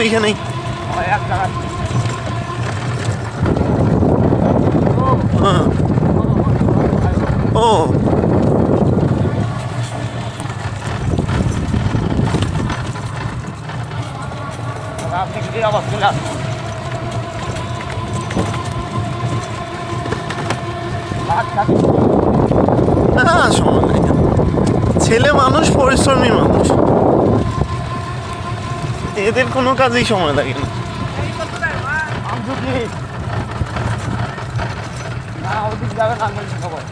ওইখানেই? এক জায়গা হ্যাঁ। ও আপনি কি আবার চলে আসুন। না, সময় নাই। ছেলে মানুষ, পরিশ্রমী মানুষ, এদের কোনো কাজেই সময় লাগে না। না ওদিক যাবে না খবর।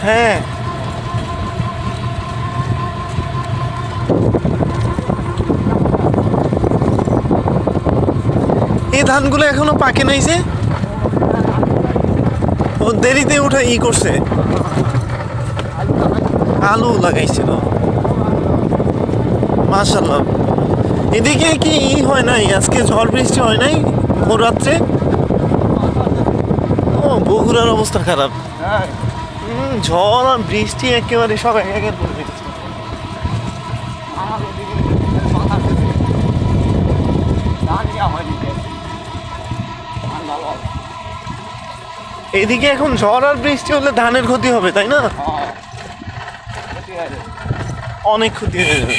হ্যাঁ, এই ধানগুলো এখনো পাকে নাই যে, ও দেরিতে উঠে করছে, আলু লাগাইছিল। মাশাআল্লাহ। এদিকে কি হয় নাই আজকে? ঝড় বৃষ্টি হয় নাই ভোর রাত্রে? ও, বগুড়ার অবস্থা খারাপ। ঝড় আর বৃষ্টি একেবারে সব এক একের পর এক। এদিকে এখন ঝড় আর বৃষ্টি হলে ধানের ক্ষতি হবে, তাই না? অনেক ক্ষতি হয়ে যাবে।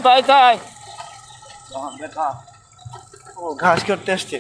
ভাই তাই ও ঘাস করতে আসছে।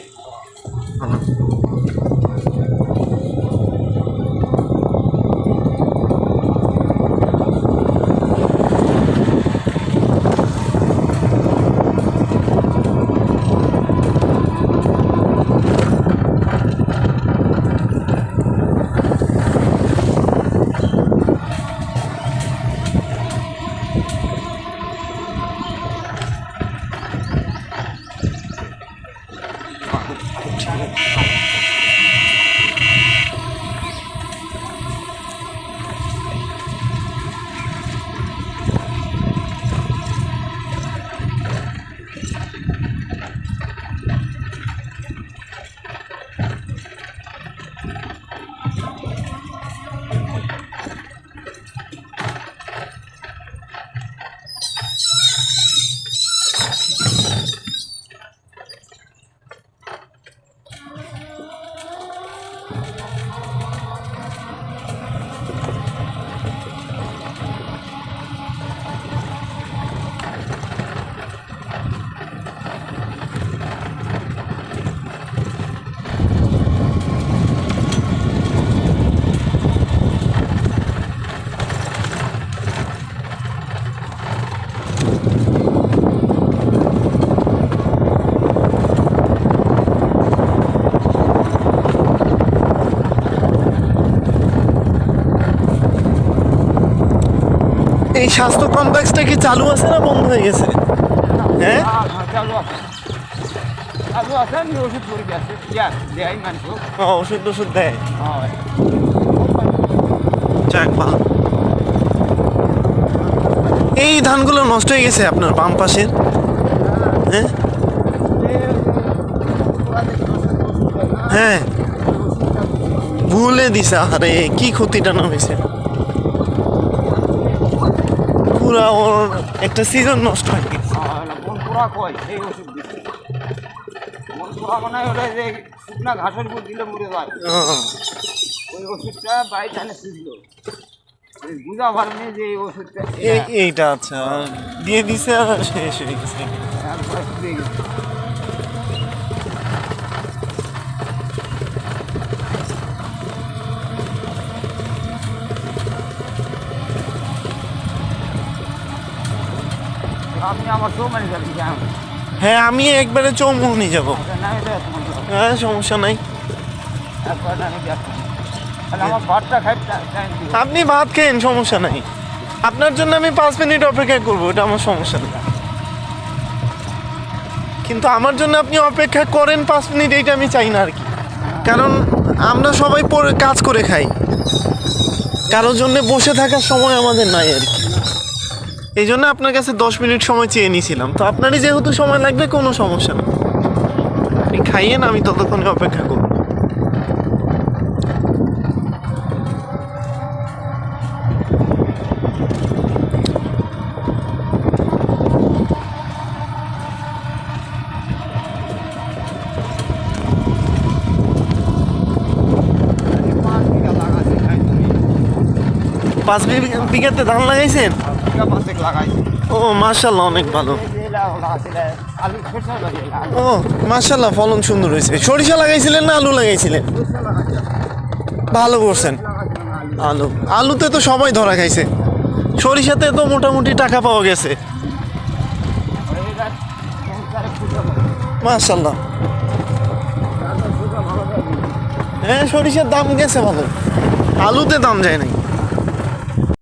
এই স্বাস্থ্য কমপ্লেক্সটা কি চালু আছে না বন্ধ হয়ে গেছে? হ্যাঁ, ওষুধ টষুধ দেয়। যাক ভালো। এই ধানগুলো নষ্ট হয়ে গেছে আপনার বাম পাশের? হ্যাঁ হ্যাঁ, ভুলে দিছে। আরে কি ক্ষতিটা না হয়েছে, পুরা ওর একটা সিজন নষ্ট হয়ে গেছে। ঘাসের উপর দিলে মরে যায়, ওই ওষুধটা বাইরে জানে ছিল, বুঝা পারেনি যে এই ওষুধটা এইটা। আচ্ছা, দিয়ে দিছে আর শেষ হয়ে গেছে। আপনি আমার চৌমানি যাবেন কেন? হ্যাঁ আমি একবারে চৌমুহনি যাব। নামে দেয় তোমার হ্যাঁ সমস্যা নাই। একবার নামে যাচ্ছি, তাহলে আমার ভাতটা খাই টাইম দিও। আপনি ভাত খেন, সমস্যা নাই। আপনার জন্য আমি 5 মিনিট অপেক্ষা করবো, এটা আমার সমস্যা নেই। কিন্তু আমার জন্য আপনি অপেক্ষা করেন 5 মিনিট, এইটা আমি চাই না আর কি। কারণ আমরা সবাই পরে কাজ করে খাই, কারোর জন্য বসে থাকার সময় আমাদের নাই আর কি। এই জন্য আপনার কাছে 10 মিনিট সময় চেয়ে নিয়েছিলাম। তো আপনারই যেহেতু সময় লাগবে, কোনো সমস্যা নেই, আপনি খাইয়েন, আমি ততক্ষণে অপেক্ষা করব। পাঁচ বিঘা লাগাইছি, খাই তুমি। 5 বিঘাতে ধান লাগাইছেন? বিঘা পাঁচেক লাগাইছি। ও মাশাল্লাহ, অনেক ভালো। এই যে এলা লাগাইছিলে, আলু সরষে লাগাইলাম। ও মাশাল্লাহ, ফলন সুন্দর হয়েছে। সরিষা লাগাইছিলেন না আলু লাগাইছিলেন? সরষে লাগাইলাম। ভালো করছেন। লাগাইছিলাম আলু। আলু, আলুতে তো সবাই ধরা খাইছে। সরিষাতে তো মোটামুটি টাকা পাওয়া গেছে। এইটা সংসারে পূজা করে। মাশাল্লাহ। তারপর পূজা ভালো করে দিই। হ্যাঁ সরিষার দাম গেছে ভালো, আলুতে দাম যায় নাই।